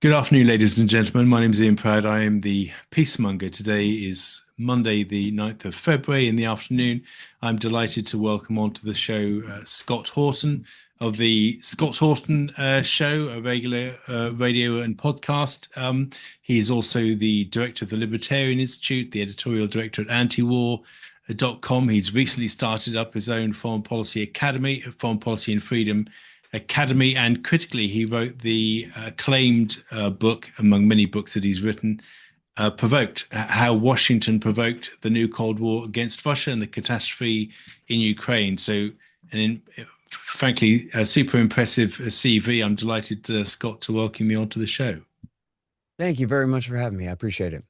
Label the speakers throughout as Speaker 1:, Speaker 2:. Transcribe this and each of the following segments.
Speaker 1: Good afternoon, ladies and gentlemen. My name is Ian Proud. I am the Peacemonger. Today is Monday, the 9th of February in the afternoon. I'm delighted to welcome onto the show Scott Horton of the Scott Horton Show, a regular radio and podcast. He's also the director of the Libertarian Institute, the editorial director at antiwar.com. He's recently started up his own foreign policy academy, Foreign Policy and Freedom Academy, and critically, he wrote the acclaimed book, among many books that he's written, Provoked, how Washington provoked the new Cold War against Russia and the catastrophe in Ukraine. So, frankly, a super impressive CV. I'm delighted, Scott, to welcome you onto the show.
Speaker 2: Thank you very much for having me. I appreciate it.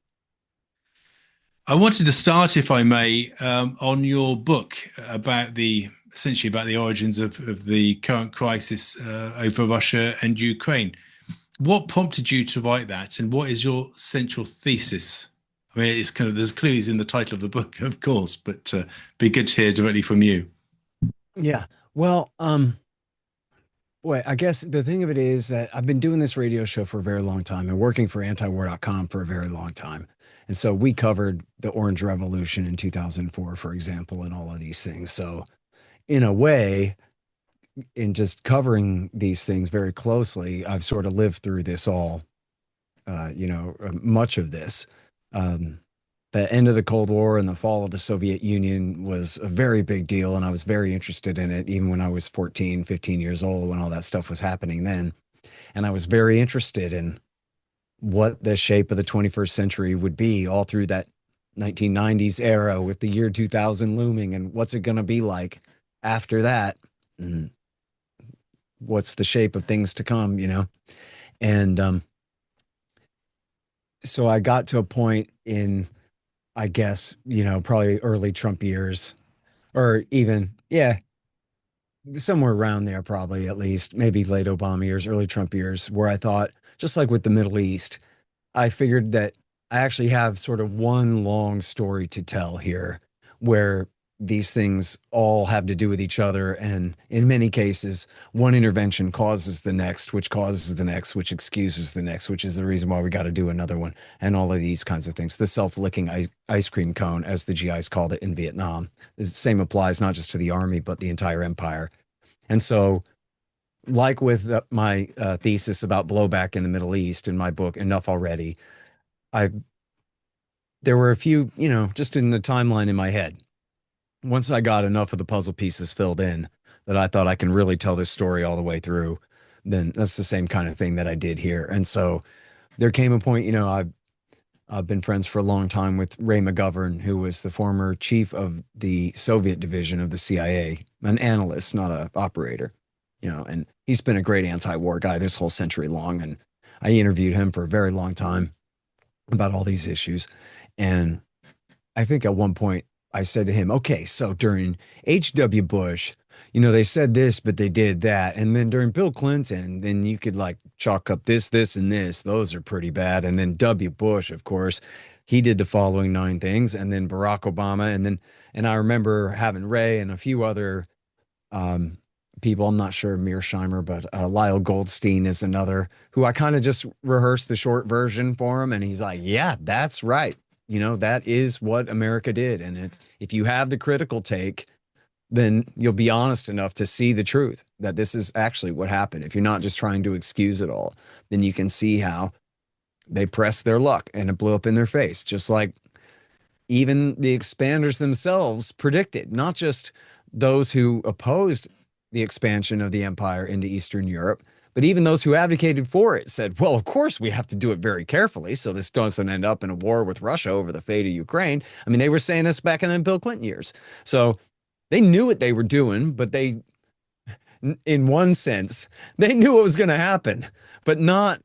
Speaker 1: I wanted to start, if I may, on your book about the essentially about the origins of the current crisis over Russia and Ukraine. What prompted you to write that, and what is your central thesis? I mean, it's kind of there's clues in the title of the book, of course, but be good to hear directly from you.
Speaker 2: Yeah. Well, wait, I guess the thing of it is that I've been doing this radio show for a very long time and working for antiwar.com for a very long time. And so we covered the Orange Revolution in 2004, for example, and all of these things. So in a way, in just covering these things very closely, I've sort of lived through this all, much of this. Um, the end of the Cold War and the fall of the Soviet Union was a very big deal, and I was very interested in it even when I was 14, 15 years old when all that stuff was happening then. And I was very interested in what the shape of the 21st century would be all through that 1990s era with the year 2000 looming, and what's it going to be like after that? And what's the shape of things to come, you know? And so I got to a point in, I guess, probably early Trump years, or even, yeah, somewhere around there, probably at least, maybe late Obama years, early Trump years, where I thought, just like with the Middle East, I figured that I actually have sort of one long story to tell here where these things all have to do with each other. And in many cases, one intervention causes the next, which causes the next, which excuses the next, which is the reason why we got to do another one. And all of these kinds of things. The self-licking ice cream cone, as the GIs called it in Vietnam. The same applies not just to the army, but the entire empire. And so, like with my thesis about blowback in the Middle East in my book, Enough Already, I there were a few, just in the timeline in my head. Once I got enough of the puzzle pieces filled in that I thought I can really tell this story all the way through, then that's the same kind of thing that I did here. And so there came a point, I've been friends for a long time with Ray McGovern, who was the former chief of the Soviet division of the CIA, an analyst, not an operator, and he's been a great anti-war guy this whole century long. And I interviewed him for a very long time about all these issues. And I think at one point I said to him, okay, so during H.W. Bush, they said this, but they did that. And then during Bill Clinton, then you could like chalk up this, this, and this. Those are pretty bad. And then W. Bush, of course, he did the following nine things. And then Barack Obama. And I remember having Ray and a few other people. I'm not sure Mearsheimer, but Lyle Goldstein is another who I kind of just rehearsed the short version for him. And he's like, yeah, that's right. That is what America did. And it's, if you have the critical take, then you'll be honest enough to see the truth that this is actually what happened. If you're not just trying to excuse it all, then you can see how they pressed their luck and it blew up in their face, just like even the expanders themselves predicted, not just those who opposed the expansion of the empire into Eastern Europe, but even those who advocated for it said, well, of course, we have to do it very carefully so this doesn't end up in a war with Russia over the fate of Ukraine. I mean, they were saying this back in the Bill Clinton years. So they knew what they were doing, but in one sense, they knew what was going to happen, but not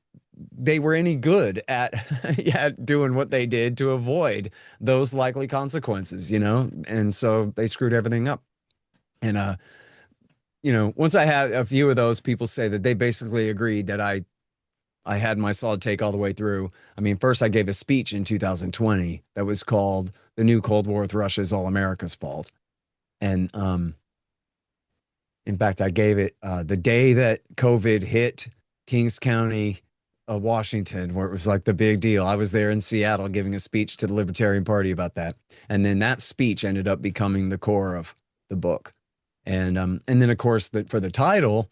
Speaker 2: they were any good at, at doing what they did to avoid those likely consequences, And so they screwed everything up. And once I had a few of those people say that they basically agreed that I had my solid take all the way through. I mean, first I gave a speech in 2020 that was called "The New Cold War with Russia is All America's Fault," and in fact, I gave it the day that COVID hit Kings County, Washington, where it was like the big deal. I was there in Seattle giving a speech to the Libertarian Party about that. And then that speech ended up becoming the core of the book. And then of course for the title,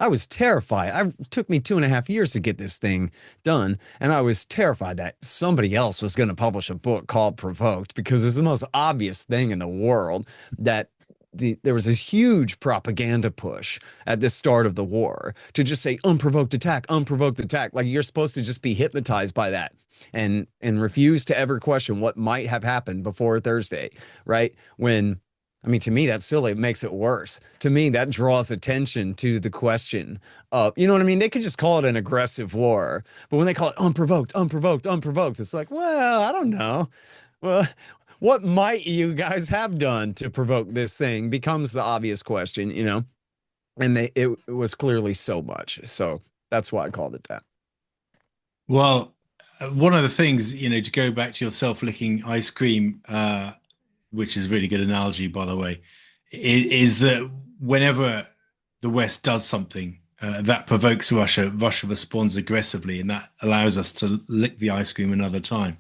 Speaker 2: I was terrified. It took me 2.5 years to get this thing done, and I was terrified that somebody else was going to publish a book called Provoked, because it's the most obvious thing in the world that there was this huge propaganda push at the start of the war to just say unprovoked attack, unprovoked attack. Like you're supposed to just be hypnotized by that and refuse to ever question what might have happened before Thursday, right? When I mean, to me, that's silly. It makes it worse. To me, that draws attention to the question of, you know what I mean? They could just call it an aggressive war. But when they call it unprovoked, unprovoked, unprovoked, it's like, well, I don't know. Well, what might you guys have done to provoke this thing becomes the obvious question, you know? And it was clearly so much. So that's why I called it that.
Speaker 1: Well, one of the things, to go back to your self-licking ice cream, which is a really good analogy, by the way, is that whenever the West does something that provokes Russia, Russia responds aggressively, and that allows us to lick the ice cream another time,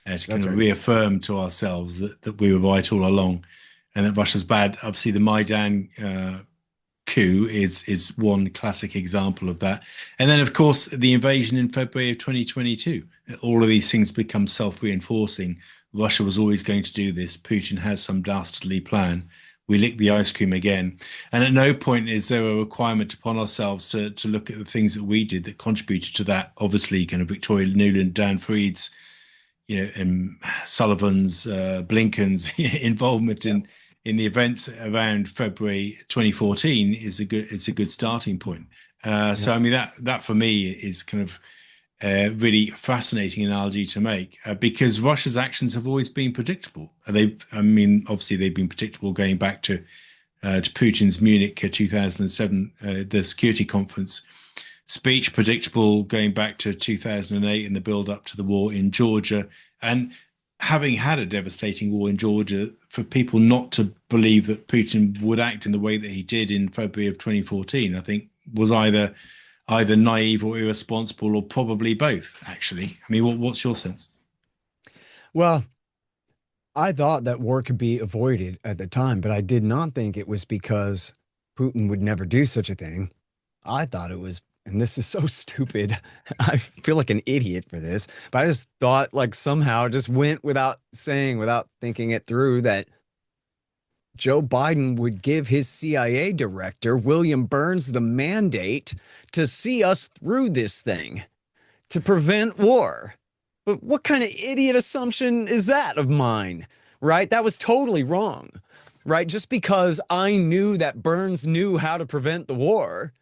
Speaker 1: to kind of reaffirm to ourselves that we were right all along, and that Russia's bad. Obviously, the Maidan coup is one classic example of that. And then, of course, the invasion in February of 2022. All of these things become self-reinforcing. Russia was always going to do this. Putin has some dastardly plan. We lick the ice cream again. And at no point is there a requirement upon ourselves to look at the things that we did that contributed to that. Obviously, kind of Victoria Nuland, Dan Fried's, and Sullivan's, Blinken's involvement in the events around February 2014 is a good starting point. So I mean that for me is kind of really fascinating analogy to make, because Russia's actions have always been predictable. Obviously they've been predictable going back to Putin's Munich 2007, the Security Conference speech, predictable going back to 2008 and the build up to the war in Georgia. And having had a devastating war in Georgia, for people not to believe that Putin would act in the way that he did in February of 2014, I think was either naive or irresponsible, or probably both, actually. I mean, what's your sense?
Speaker 2: Well, I thought that war could be avoided at the time, but I did not think it was because Putin would never do such a thing. I thought it was, and this is so stupid, I feel like an idiot for this, but I just thought like somehow just went without saying, without thinking it through, that Joe Biden would give his CIA director, William Burns, the mandate to see us through this thing, to prevent war. But what kind of idiot assumption is that of mine, right? That was totally wrong, right? Just because I knew that Burns knew how to prevent the war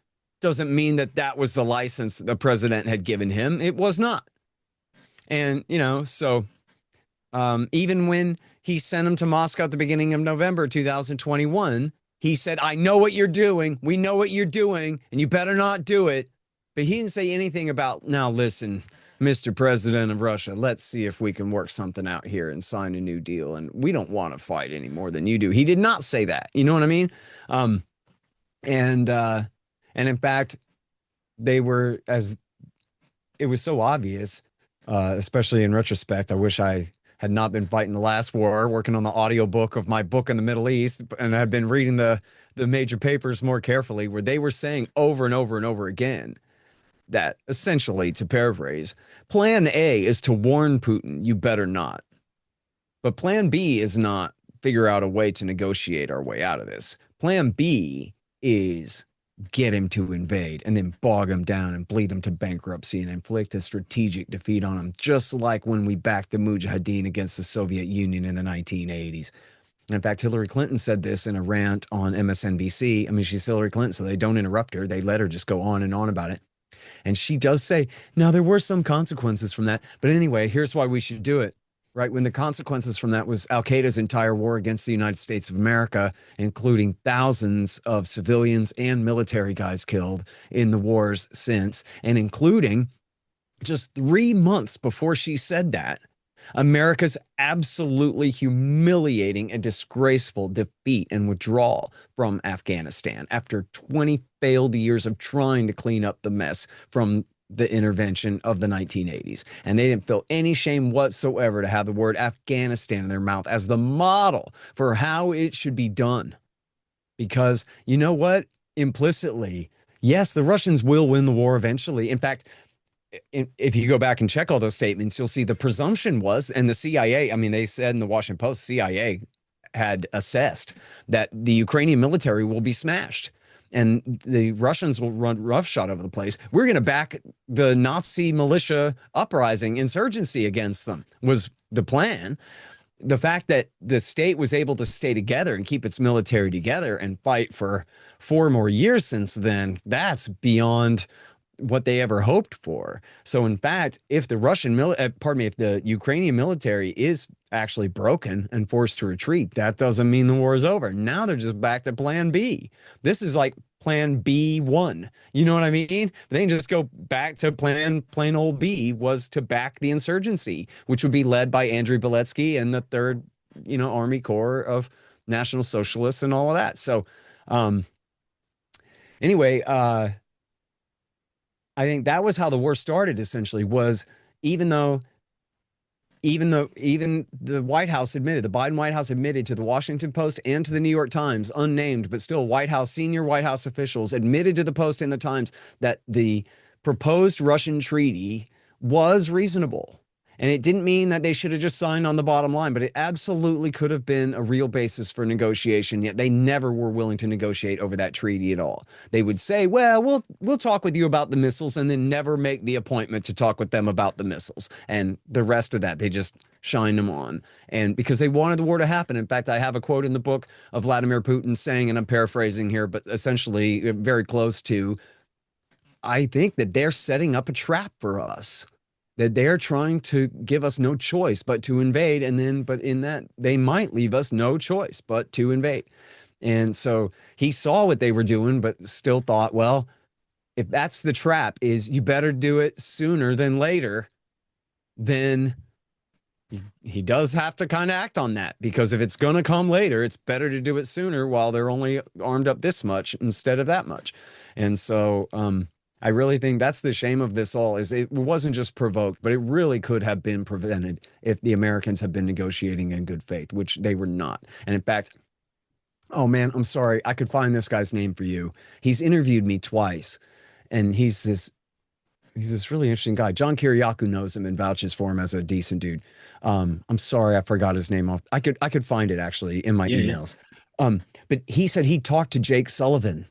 Speaker 2: doesn't mean that that was the license the president had given him. It was not. And, so even when he sent him to Moscow at the beginning of November 2021, he said, I know what you're doing. We know what you're doing, and you better not do it. But he didn't say anything about, now listen, Mr. President of Russia, let's see if we can work something out here and sign a new deal. And we don't want to fight any more than you do. He did not say that. You know what I mean? And in fact, they were, as it was so obvious, especially in retrospect. I wish I had not been fighting the last war, working on the audiobook of my book in the Middle East, and I've been reading the major papers more carefully, where they were saying over and over and over again that, essentially, to paraphrase, plan A is to warn Putin, you better not. But plan B is not figure out a way to negotiate our way out of this. Plan B is get him to invade and then bog him down and bleed him to bankruptcy and inflict a strategic defeat on him, just like when we backed the Mujahideen against the Soviet Union in the 1980s. In fact, Hillary Clinton said this in a rant on MSNBC. I mean, she's Hillary Clinton, so they don't interrupt her. They let her just go on and on about it. And she does say, now, there were some consequences from that. But anyway, here's why we should do it. Right, when the consequences from that was Al-Qaeda's entire war against the United States of America, including thousands of civilians and military guys killed in the wars since, and including just 3 months before she said that, America's absolutely humiliating and disgraceful defeat and withdrawal from Afghanistan after 20 failed years of trying to clean up the mess from the intervention of the 1980s. And they didn't feel any shame whatsoever to have the word Afghanistan in their mouth as the model for how it should be done. Because you know what? Implicitly, yes, the Russians will win the war eventually. In fact, if you go back and check all those statements, you'll see the presumption was, and the CIA, I mean, they said in the Washington Post, CIA had assessed that the Ukrainian military will be smashed and the Russians will run roughshod over the place. We're going to back the Nazi militia uprising, insurgency against them was the plan. The fact that the state was able to stay together and keep its military together and fight for 4 more years since then, that's beyond what they ever hoped for. So in fact, if the if the Ukrainian military is actually broken and forced to retreat, that doesn't mean the war is over. Now they're just back to plan B. This is like plan B1. You know what I mean? They can just go back to plain old B was to back the insurgency, which would be led by Andrei Beletsky and the Third, Army Corps of National Socialists and all of that. So anyway, I think that was how the war started, essentially, was even though even the White House admitted, the Biden White House admitted to the Washington Post and to the New York Times, unnamed, but still senior White House officials admitted to the Post and the Times that the proposed Russian treaty was reasonable. And it didn't mean that they should have just signed on the bottom line, but it absolutely could have been a real basis for negotiation. Yet they never were willing to negotiate over that treaty at all. They would say, well, we'll talk with you about the missiles, and then never make the appointment to talk with them about the missiles. And the rest of that, they just shined them on. And because they wanted the war to happen. In fact, I have a quote in the book of Vladimir Putin saying, and I'm paraphrasing here, but essentially very close to, I think that they're setting up a trap for us, that they're trying to give us no choice but to invade. And then, but in that, they might leave us no choice but to invade. And so he saw what they were doing, but still thought, well, if that's the trap, is you better do it sooner than later, then he does have to kind of act on that, because if it's going to come later, it's better to do it sooner while they're only armed up this much instead of that much. And so, I really think that's the shame of this all, is it wasn't just provoked, but it really could have been prevented if the Americans had been negotiating in good faith, which they were not. And in fact, oh man, I'm sorry, I could find this guy's name for you. He's interviewed me twice, and he's this really interesting guy. John Kiriakou knows him and vouches for him as a decent dude. I'm sorry, I forgot his name off. I could find it actually in my emails. But he said he talked to Jake Sullivan,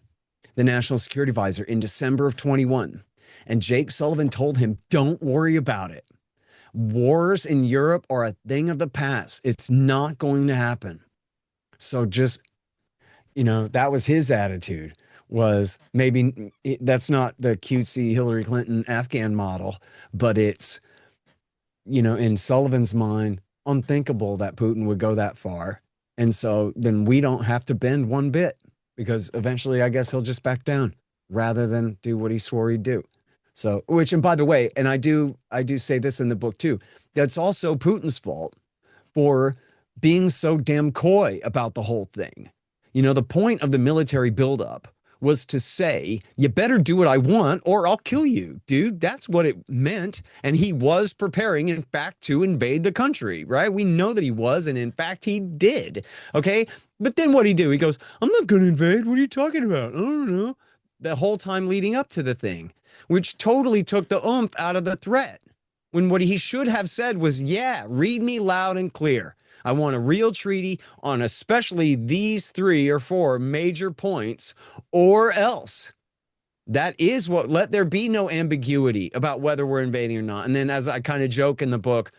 Speaker 2: the national security advisor, in December of 21. And Jake Sullivan told him, don't worry about it. Wars in Europe are a thing of the past. It's not going to happen. So just, that was his attitude, was maybe that's not the cutesy Hillary Clinton Afghan model, but it's, in Sullivan's mind, unthinkable that Putin would go that far. And so then we don't have to bend one bit, because eventually I guess he'll just back down rather than do what he swore he'd do. So, and by the way, and I do say this in the book too, that's also Putin's fault for being so damn coy about the whole thing. The point of the military buildup was to say, you better do what I want or I'll kill you, dude. That's what it meant. And he was preparing, in fact, to invade the country, right? We know that he was, and in fact, he did. Okay. But then what'd he do? He goes, I'm not going to invade. What are you talking about? I don't know. The whole time leading up to the thing, which totally took the oomph out of the threat. When what he should have said was, yeah, read me loud and clear. I want a real treaty on especially these 3 or 4 major points, or else. That is what, let there be no ambiguity about whether we're invading or not. And then, as I kind of joke in the book,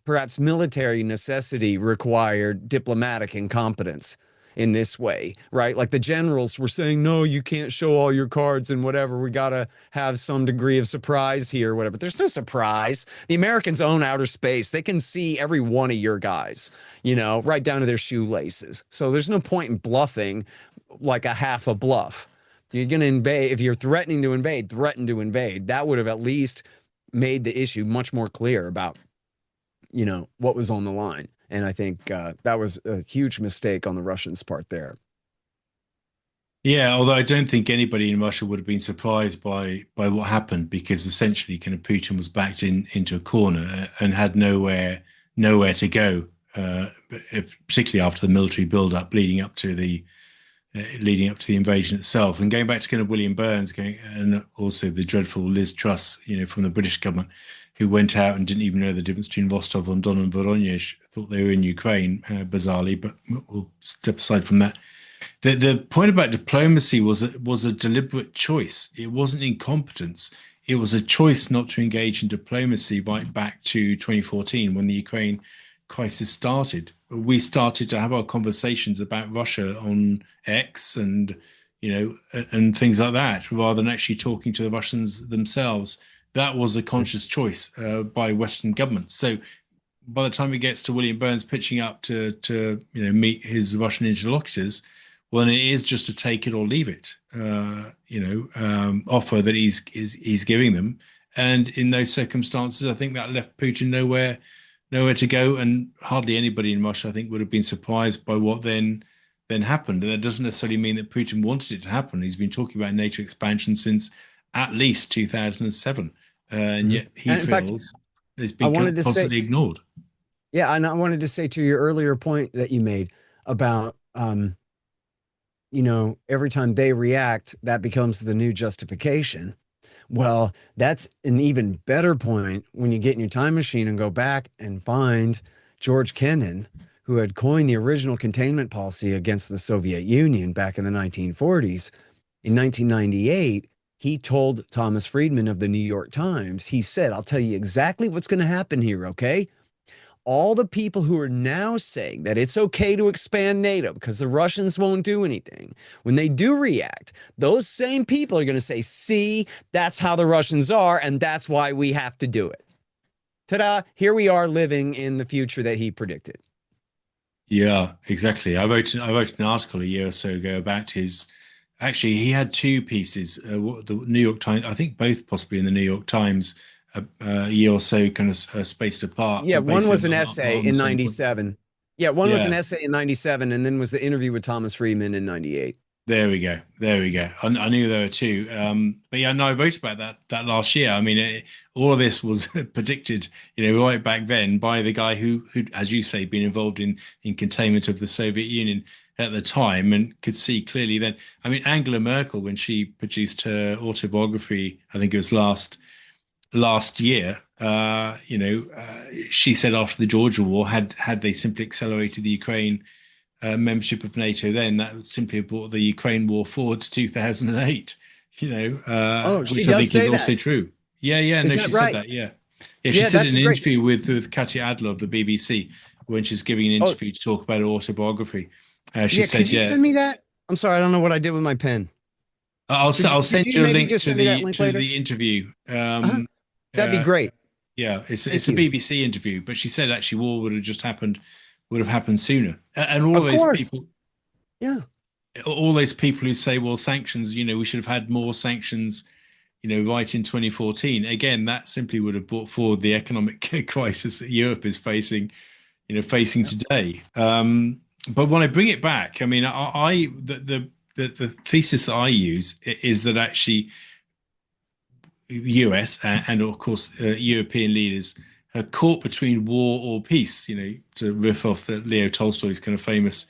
Speaker 2: perhaps military necessity required diplomatic incompetence in this way, right? Like the generals were saying, no, you can't show all your cards and whatever. We got to have some degree of surprise here, whatever. There's no surprise. The Americans own outer space. They can see every one of your guys, right down to their shoelaces. So there's no point in bluffing like a half a bluff. If you're going to invade, if you're threatening to invade, threaten to invade. That would have at least made the issue much more clear about, what was on the line. And I think that was a huge mistake on the Russians' part there.
Speaker 1: Yeah, although I don't think anybody in Russia would have been surprised by what happened because essentially kind of Putin was backed into a corner and had nowhere to go, particularly after the military build-up leading up to the invasion itself. And going back to kind of William Burns, going and also the dreadful Liz Truss, from the British government, who went out and didn't even know the difference between Rostov on Don and Voronezh, thought they were in Ukraine, bizarrely. But we'll step aside from that. The point about diplomacy was a deliberate choice. It wasn't incompetence. It was a choice not to engage in diplomacy right back to 2014 when the Ukraine crisis started. We started to have our conversations about Russia on X and things like that, rather than actually talking to the Russians themselves. That was a conscious choice by Western governments. So by the time it gets to William Burns pitching up to meet his Russian interlocutors, well, then it is just a take it or leave it, offer that he's giving them. And in those circumstances, I think that left Putin nowhere to go, and hardly anybody in Russia, I think, would have been surprised by what then happened. And that doesn't necessarily mean that Putin wanted it to happen. He's been talking about NATO expansion since at least 2007, and
Speaker 2: Mhm.
Speaker 1: yet he
Speaker 2: And in fact,
Speaker 1: feels it's
Speaker 2: I
Speaker 1: been
Speaker 2: wanted to say,
Speaker 1: constantly ignored.
Speaker 2: yeah, and I wanted to say to your earlier point that you made about, every time they react, that becomes the new justification. Well, that's an even better point when you get in your time machine and go back and find George Kennan, who had coined the original containment policy against the Soviet Union back in the 1940s. In 1998, he told Thomas Friedman of the New York Times, he said, I'll tell you exactly what's going to happen here, okay? All the people who are now saying that it's okay to expand NATO because the Russians won't do anything, when they do react, those same people are going to say, see, that's how the Russians are, and that's why we have to do it. Ta-da, here we are living in the future that he predicted.
Speaker 1: Yeah, exactly. I wrote an article a year or so ago about his. Actually, he had two pieces. The New York Times, I think, both possibly in the New York Times, a year or so, kind of spaced apart,
Speaker 2: Yeah,
Speaker 1: but
Speaker 2: one
Speaker 1: basically
Speaker 2: was an essay
Speaker 1: on the
Speaker 2: in
Speaker 1: same point.
Speaker 2: 97. Yeah, one was an
Speaker 1: Yeah,
Speaker 2: essay in 97, and then was the interview with Thomas Friedman in 98.
Speaker 1: there we go. There we go. I knew there were two. But yeah, no, I wrote about that last year. I mean, all of this was predicted, right back then by the guy who, as you say, been involved in containment of the Soviet Union at the time and could see clearly then. I mean, Angela Merkel, when she produced her autobiography, I think it was last year. She said after the Georgia War, had they simply accelerated the Ukraine membership of NATO, then that would simply have brought the Ukraine war forward to 2008.
Speaker 2: Oh, she
Speaker 1: Which I
Speaker 2: does
Speaker 1: think is
Speaker 2: say
Speaker 1: also
Speaker 2: that.
Speaker 1: true. Yeah, yeah,
Speaker 2: Is
Speaker 1: no,
Speaker 2: that
Speaker 1: she said
Speaker 2: right?
Speaker 1: that. Yeah, yeah, she
Speaker 2: Yeah,
Speaker 1: said it
Speaker 2: that's
Speaker 1: in an
Speaker 2: great.
Speaker 1: interview with Katya Adler of the BBC when she's giving an
Speaker 2: Oh,
Speaker 1: interview to talk about her autobiography. She
Speaker 2: yeah, could
Speaker 1: said,
Speaker 2: you
Speaker 1: "Yeah,
Speaker 2: send me that? I'm sorry, I don't know what I did with my pen.
Speaker 1: I'll
Speaker 2: Could
Speaker 1: send
Speaker 2: you
Speaker 1: you a
Speaker 2: maybe
Speaker 1: link
Speaker 2: just
Speaker 1: to
Speaker 2: send me that
Speaker 1: the
Speaker 2: link later?
Speaker 1: interview."
Speaker 2: Uh-huh. That'd be
Speaker 1: Uh,
Speaker 2: greght.
Speaker 1: yeah, it's
Speaker 2: Thank
Speaker 1: a
Speaker 2: you.
Speaker 1: BBC interview, but she said actually war would have happened sooner, and
Speaker 2: Of course. Yeah.
Speaker 1: all those people who say, well, sanctions, we should have had more sanctions, right in 2014. Again, that simply would have brought forward the economic crisis that Europe is facing
Speaker 2: Yeah.
Speaker 1: today. But when I bring it back, I mean, the thesis that I use is that actually US and of course European leaders are caught between war or peace, to riff off Leo Tolstoy's kind of famous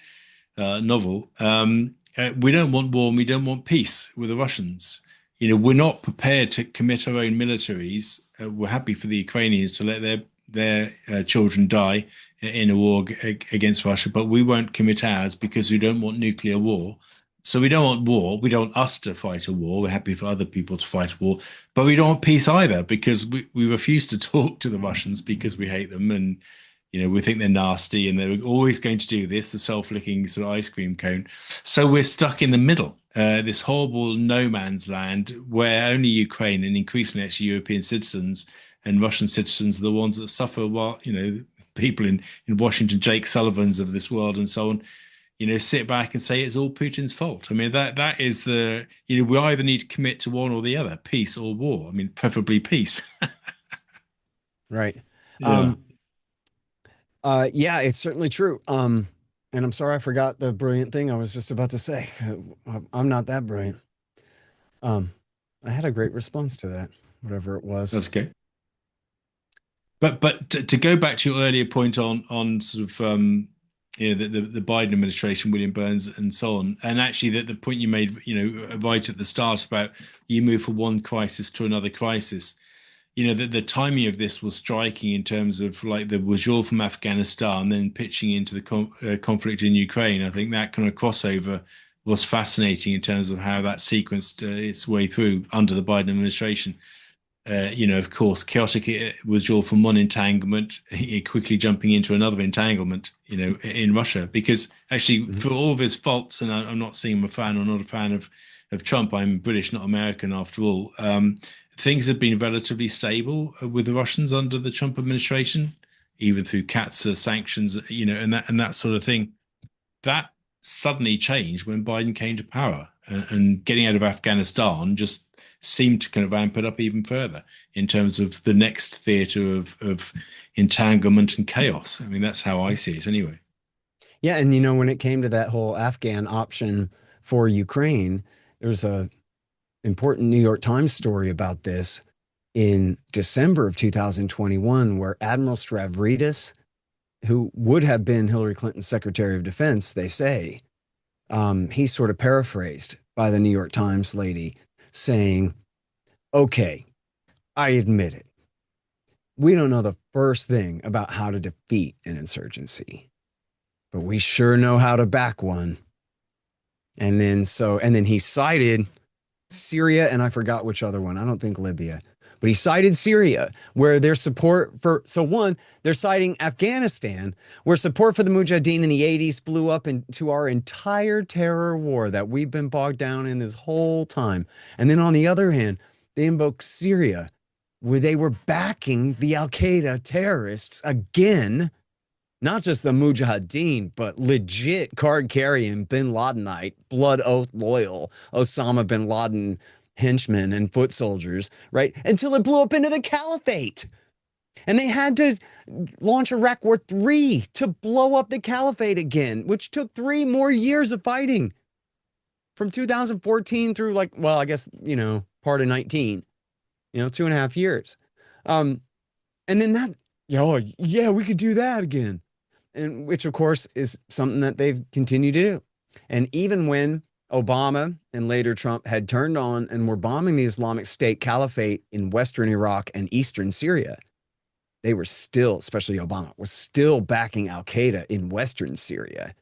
Speaker 1: novel. We don't want war and we don't want peace with the Russians. We're not prepared to commit our own militaries. We're happy for the Ukrainians to let their children die in a war against Russia, but we won't commit ours because we don't want nuclear war. So we don't want war. We don't want us to fight a war. We're happy for other people to fight a war, but we don't want peace either because we refuse to talk to the Russians because we hate them and we think they're nasty and they're always going to do this, the self-licking sort of ice cream cone. So we're stuck in the middle, this horrible no man's land where only Ukraine and increasingly actually European citizens and Russian citizens are the ones that suffer while, people in Washington, Jake Sullivan's of this world and so on, sit back and say it's all Putin's fault. I mean, that is we either need to commit to one or the other, peace or war. I mean, preferably peace.
Speaker 2: Right.
Speaker 1: Yeah.
Speaker 2: Um, yeah, it's certainly true. And I'm sorry I forgot the brilliant thing I was just about to say. I'm not that brilliant. Um, I had a great response to that, whatever it was.
Speaker 1: That's okay. But to go back to your earlier point on sort of the Biden administration, William Burns, and so on, and actually the point you made, right at the start about you move from one crisis to another crisis. The timing of this was striking in terms of like the withdrawal from Afghanistan, then pitching into the conflict in Ukraine. I think that kind of crossover was fascinating in terms of how that sequenced its way through under the Biden administration. Of course, chaotic withdrawal from one entanglement, quickly jumping into another entanglement, in Russia. Because actually,
Speaker 2: Mhm.
Speaker 1: for all of his faults, and I'm not saying I'm a fan or not a fan of Trump, I'm British, not American after all. Things have been relatively stable with the Russians under the Trump administration, even through CATSA sanctions, and that sort of thing. That suddenly changed when Biden came to power, and getting out of Afghanistan just seemed to kind of ramp it up even further in terms of the next theater of entanglement and chaos. I mean, that's how I see it anyway.
Speaker 2: Yeah, and when it came to that whole Afghan option for Ukraine, there's a important New York Times story about this in December of 2021, where Admiral Stavridis, who would have been Hillary Clinton's Secretary of Defense, they say, he's sort of paraphrased by the New York Times lady saying, okay, I admit it. We don't know the first thing about how to defeat an insurgency, but we sure know how to back one. And then he cited Syria, and I forgot which other one. I don't think Libya, but he cited Syria, where their support for, so one, they're citing Afghanistan, where support for the Mujahideen in the 80s blew up into our entire terror war that we've been bogged down in this whole time. And then on the other hand, they invoke Syria, where they were backing the Al Qaeda terrorists again, not just the Mujahideen, but legit card carrying bin Ladenite, blood oath loyal Osama bin Laden henchmen and foot soldiers, right? Until it blew up into the caliphate. And they had to launch Iraq War III to blow up the caliphate again, which took 3 more years of fighting from 2014 through I guess, part of 19, 2.5 years. And then yeah, we could do that again. And which of course is something that they've continued to do. And even when Obama and later Trump had turned on and were bombing the Islamic State Caliphate in Western Iraq and Eastern Syria, they were still, especially Obama, was still backing Al Qaeda in Western Syria.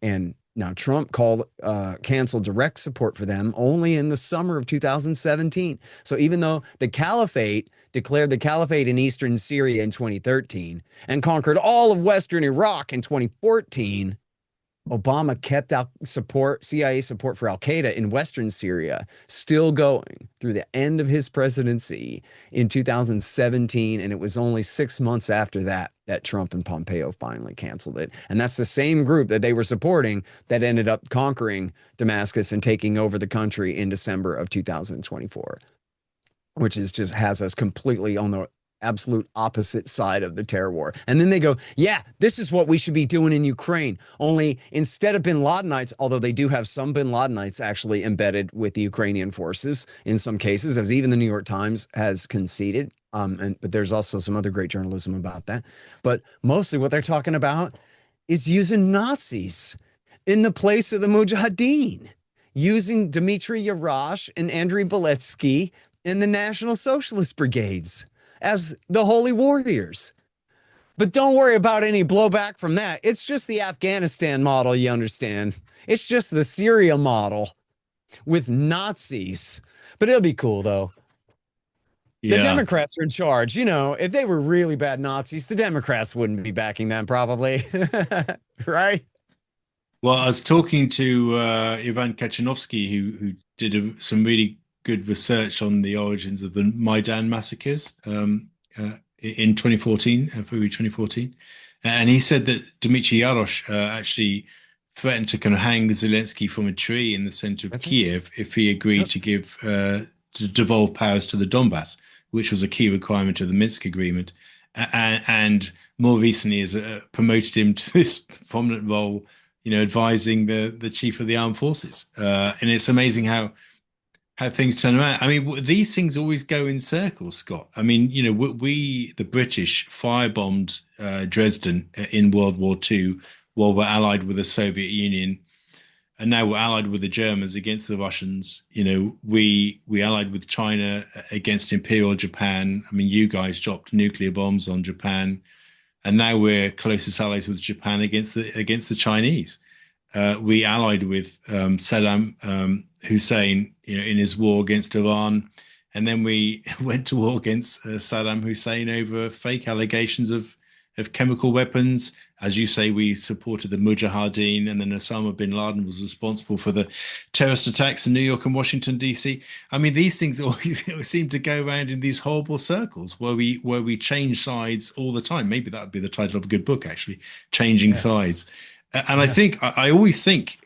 Speaker 2: And now Trump canceled direct support for them only in the summer of 2017. So even though the caliphate declared the caliphate in eastern Syria in 2013 and conquered all of Western Iraq in 2014, Obama kept out CIA support for Al Qaeda in Western Syria, still going through the end of his presidency in 2017. And it was only 6 months after that Trump and Pompeo finally canceled it. And that's the same group that they were supporting that ended up conquering Damascus and taking over the country in December of 2024, which just has us completely on the absolute opposite side of the terror war. And then they go, yeah, this is what we should be doing in Ukraine. Only instead of bin Ladenites, although they do have some bin Ladenites actually embedded with the Ukrainian forces in some cases, as even the New York Times has conceded. But there's also some other great journalism about that. But mostly what they're talking about is using Nazis in the place of the Mujahideen, using Dmitry Yarash and Andrei Beletsky in the National Socialist Brigades as the holy warriors. But don't worry about any blowback from that. It's just the Afghanistan model, you understand. It's just the Syria model with Nazis. But it'll be cool, though. The
Speaker 1: Yeah.
Speaker 2: Democrats are in charge. If they were really bad Nazis, the Democrats wouldn't be backing them, probably. Right?
Speaker 1: Well, I was talking to Ivan Kachanovsky, who did some really good research on the origins of the Maidan massacres in 2014, February 2014. And he said that Dmitry Yarosh actually threatened to kind of hang Zelensky from a tree in the center of
Speaker 2: Okay.
Speaker 1: Kiev if he agreed
Speaker 2: Yep.
Speaker 1: to to devolve powers to the Donbass, which was a key requirement of the Minsk agreement. And more recently has promoted him to this prominent role advising the chief of the armed forces. And it's amazing how things turn around. I mean, these things always go in circles, Scott. I mean, the British firebombed Dresden in World War II while we're allied with the Soviet Union, and now we're allied with the Germans against the Russians. We allied with China against Imperial Japan. I mean, you guys dropped nuclear bombs on Japan, and now we're closest allies with Japan against the Chinese. We allied with Saddam Hussein, in his war against Iran, and then we went to war against Saddam Hussein over fake allegations of chemical weapons. As you say, we supported the Mujahideen, and then Osama bin Laden was responsible for the terrorist attacks in New York and Washington D.C. I mean, these things always seem to go around in these horrible circles where we change sides all the time. Maybe that would be the title of a good book, actually, Changing
Speaker 2: Yeah.
Speaker 1: Sides. And I always think,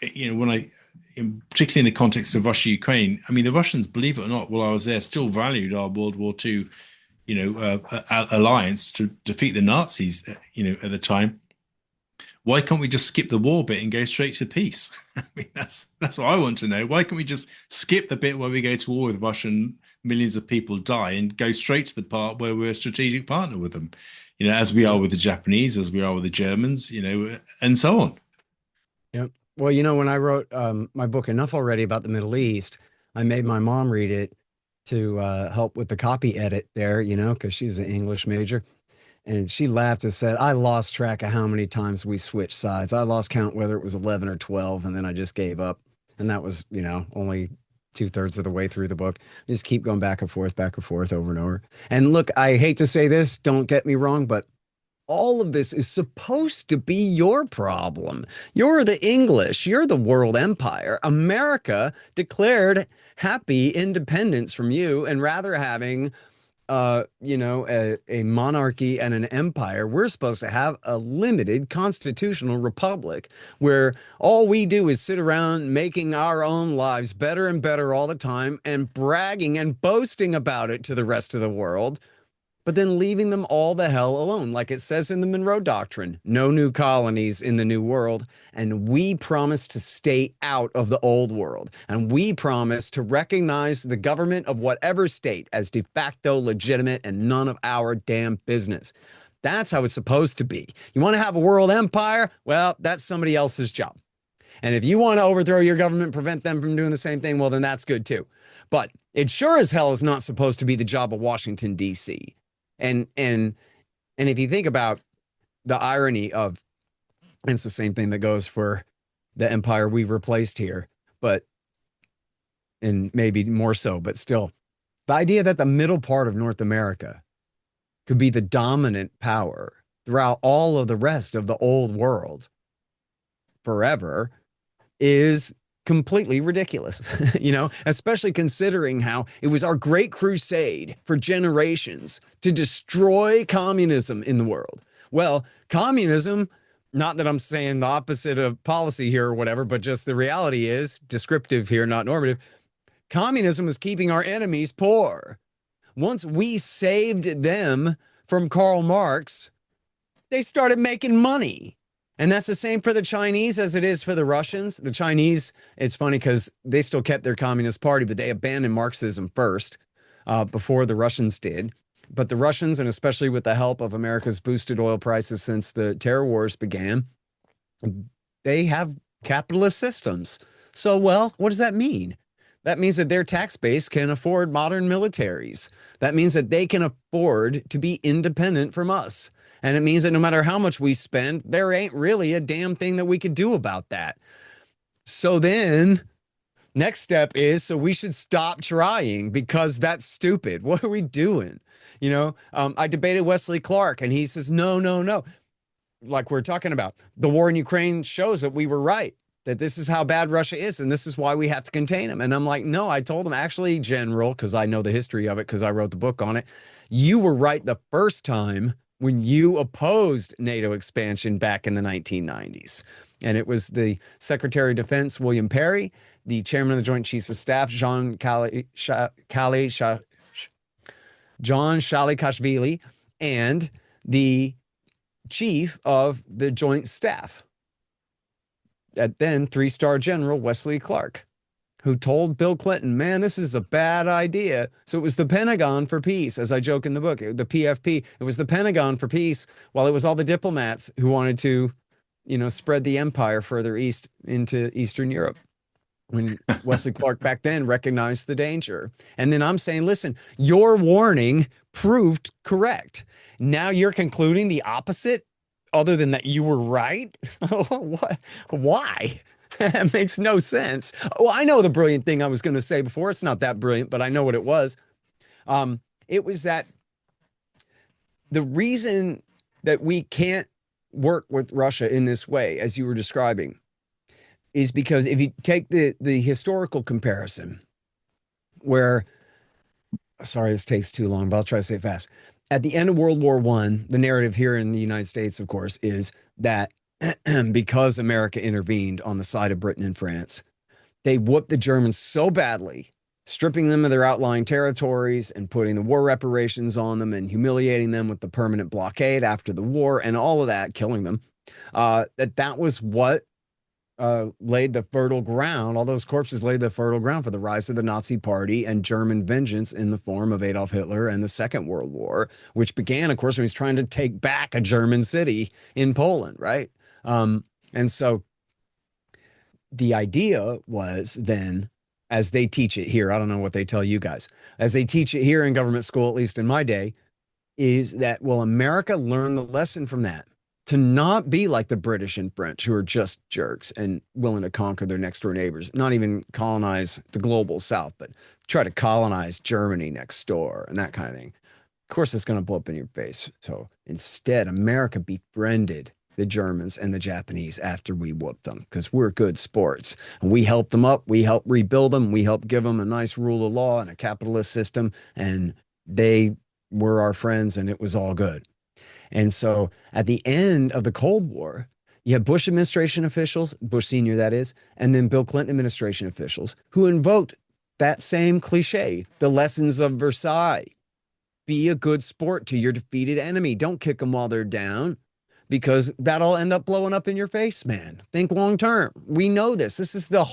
Speaker 1: particularly in the context of Russia Ukraine, I mean, the Russians, believe it or not, while I was there, still valued our World War II, alliance to defeat the Nazis, at the time. Why can't we just skip the war bit and go straight to peace? I mean, that's what I want to know. Why can't we just skip the bit where we go to war with Russia and millions of people die and go straight to the part where we're a strategic partner with them, as we are with the Japanese, as we are with the Germans, and so on.
Speaker 2: Yep. Well, when I wrote my book, Enough Already, about the Middle East, I made my mom read it to help with the copy edit there, because she's an English major. And she laughed and said, I lost track of how many times we switched sides. I lost count whether it was 11 or 12, and then I just gave up. And that was, only two-thirds of the way through the book. Just keep going back and forth, over and over. And look, I hate to say this, don't get me wrong, but all of this is supposed to be your problem. You're the English. You're the world empire. America declared happy independence from you, and rather having a monarchy and an empire, we're supposed to have a limited constitutional republic where all we do is sit around making our own lives better and better all the time and bragging and boasting about it to the rest of the world, but then leaving them all the hell alone. Like it says in the Monroe Doctrine, no new colonies in the New World. And we promise to stay out of the old world. And we promise to recognize the government of whatever state as de facto legitimate and none of our damn business. That's how it's supposed to be. You want to have a world empire? Well, that's somebody else's job. And if you want to overthrow your government, prevent them from doing the same thing, well, then that's good too. But it sure as hell is not supposed to be the job of Washington, D.C. And if you think about the irony of, and it's the same thing that goes for the empire we replaced here, but, and maybe more so, but still, the idea that the middle part of North America could be the dominant power throughout all of the rest of the old world forever is completely ridiculous, especially considering how it was our great crusade for generations to destroy communism in the world. Well, communism, not that I'm saying the opposite of policy here or whatever, but just the reality is, descriptive here, not normative, communism was keeping our enemies poor. Once we saved them from Karl Marx, they started making money. And that's the same for the Chinese as it is for the Russians. The Chinese, it's funny because they still kept their Communist Party, but they abandoned Marxism first before the Russians did. But the Russians, and especially with the help of America's boosted oil prices since the terror wars began, they have capitalist systems. So, well, what does that mean? That means that their tax base can afford modern militaries. That means that they can afford to be independent from us. And it means that no matter how much we spend, there ain't really a damn thing that we could do about that. So then, next step is, so we should stop trying because that's stupid. What are we doing? I debated Wesley Clark, and he says, no, no, no. Like we're talking about, the war in Ukraine shows that we were right, that this is how bad Russia is, and this is why we have to contain them. And I'm like, no, I told him, actually, General, because I know the history of it, because I wrote the book on it. You were right the first time when you opposed NATO expansion back in the 1990s. And it was the Secretary of Defense, William Perry, the Chairman of the Joint Chiefs of Staff, John Shalikashvili, and the Chief of the Joint Staff, at then three-star General Wesley Clark, who told Bill Clinton, man, this is a bad idea. So it was the Pentagon for peace, as I joke in the book, the PFP. It was the Pentagon for peace, while it was all the diplomats who wanted to, spread the empire further east into Eastern Europe. When Wesley Clark back then recognized the danger. And then I'm saying, listen, your warning proved correct. Now you're concluding the opposite, other than that you were right? What? Why? That makes no sense. Well, I know the brilliant thing I was going to say before. It's not that brilliant, but I know what it was. It was that the reason that we can't work with Russia in this way, as you were describing, is because if you take the historical comparison, where, sorry, this takes too long, but I'll try to say it fast. At the end of World War I, the narrative here in the United States, of course, is that because America intervened on the side of Britain and France, they whooped the Germans so badly, stripping them of their outlying territories and putting the war reparations on them and humiliating them with the permanent blockade after the war and all of that, killing them, that was what laid the fertile ground. All those corpses laid the fertile ground for the rise of the Nazi Party and German vengeance in the form of Adolf Hitler and the Second World War, which began, of course, when he was trying to take back a German city in Poland, right? And so the idea was then, as they teach it here, I don't know what they tell you guys, as they teach it here in government school, at least in my day, is that, well, America learned the lesson from that, to not be like the British and French, who are just jerks and willing to conquer their next door neighbors, not even colonize the global South, but try to colonize Germany next door and that kind of thing. Of course, it's going to blow up in your face. So instead, America befriended the Germans and the Japanese after we whooped them, because we're good sports. And we helped them up. We helped rebuild them. We helped give them a nice rule of law and a capitalist system. And they were our friends, and it was all good. And so at the end of the Cold War, you have Bush administration officials, Bush Sr., that is, and then Bill Clinton administration officials who invoked that same cliche, the lessons of Versailles. Be a good sport to your defeated enemy. Don't kick them while they're down, because that'll end up blowing up in your face, man. Think long term. We know this. This is the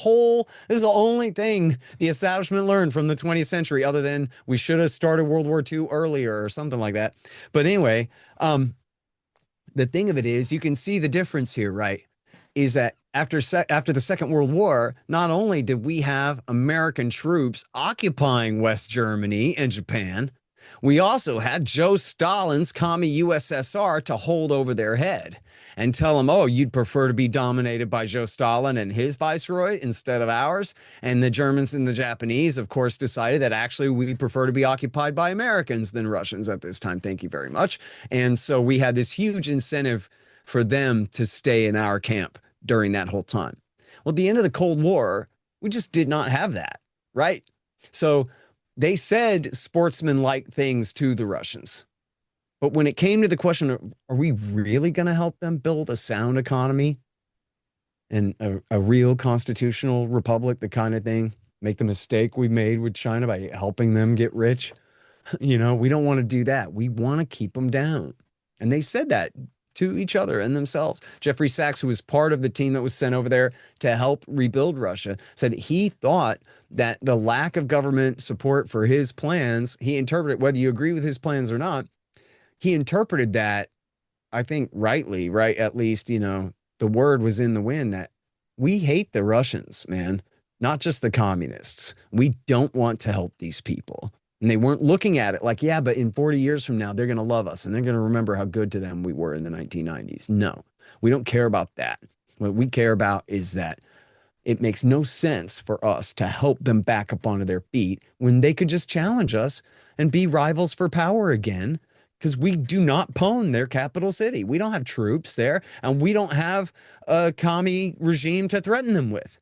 Speaker 2: only thing the establishment learned from the 20th century, other than we should have started World War II earlier or something like that. But anyway, the thing of it is, you can see the difference here, right? Is that after the Second World War, not only did we have American troops occupying West Germany and Japan, we also had Joe Stalin's commie USSR to hold over their head and tell them, oh, you'd prefer to be dominated by Joe Stalin and his viceroy instead of ours. And the Germans and the Japanese, of course, decided that actually we prefer to be occupied by Americans than Russians at this time. Thank you very much. And so we had this huge incentive for them to stay in our camp during that whole time. Well, at the end of the Cold War, we just did not have that, right? So they said sportsman-like things to the Russians. But when it came to the question of, are we really going to help them build a sound economy and a real constitutional republic, the kind of thing, make the mistake we made with China by helping them get rich? We don't want to do that. We want to keep them down. And they said that to each other and themselves. Jeffrey Sachs, who was part of the team that was sent over there to help rebuild Russia, said he thought that the lack of government support for his plans, he interpreted, whether you agree with his plans or not, he interpreted that, I think rightly, right? At least, the word was in the wind that we hate the Russians, man, not just the communists. We don't want to help these people. And they weren't looking at it like, yeah, but in 40 years from now, they're going to love us and they're going to remember how good to them we were in the 1990s. No, we don't care about that. What we care about is that it makes no sense for us to help them back up onto their feet when they could just challenge us and be rivals for power again, because we do not pawn their capital city. We don't have troops there, and we don't have a commie regime to threaten them with.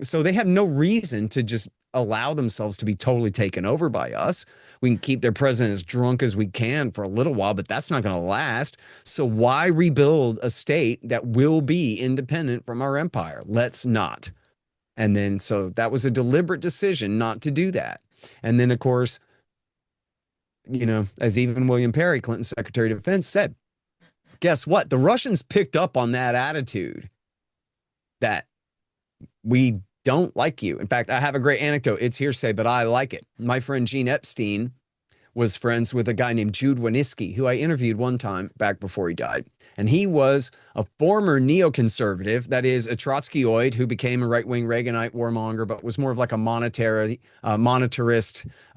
Speaker 2: So they have no reason to just allow themselves to be totally taken over by us. We can keep their president as drunk as we can for a little while, but that's not going to last. So why rebuild a state that will be independent from our empire? Let's not. And then, so that was a deliberate decision not to do that. And then, of course, as even William Perry, Clinton's Secretary of Defense, said, guess what? The Russians picked up on that attitude that We don't like you. In fact, I have a great anecdote. It's hearsay, but I like it. My friend Gene Epstein was friends with a guy named Jude Wanniski, who I interviewed one time back before he died. And he was a former neoconservative, that is, a Trotskyioid who became a right-wing Reaganite warmonger, but was more of like a monetarist,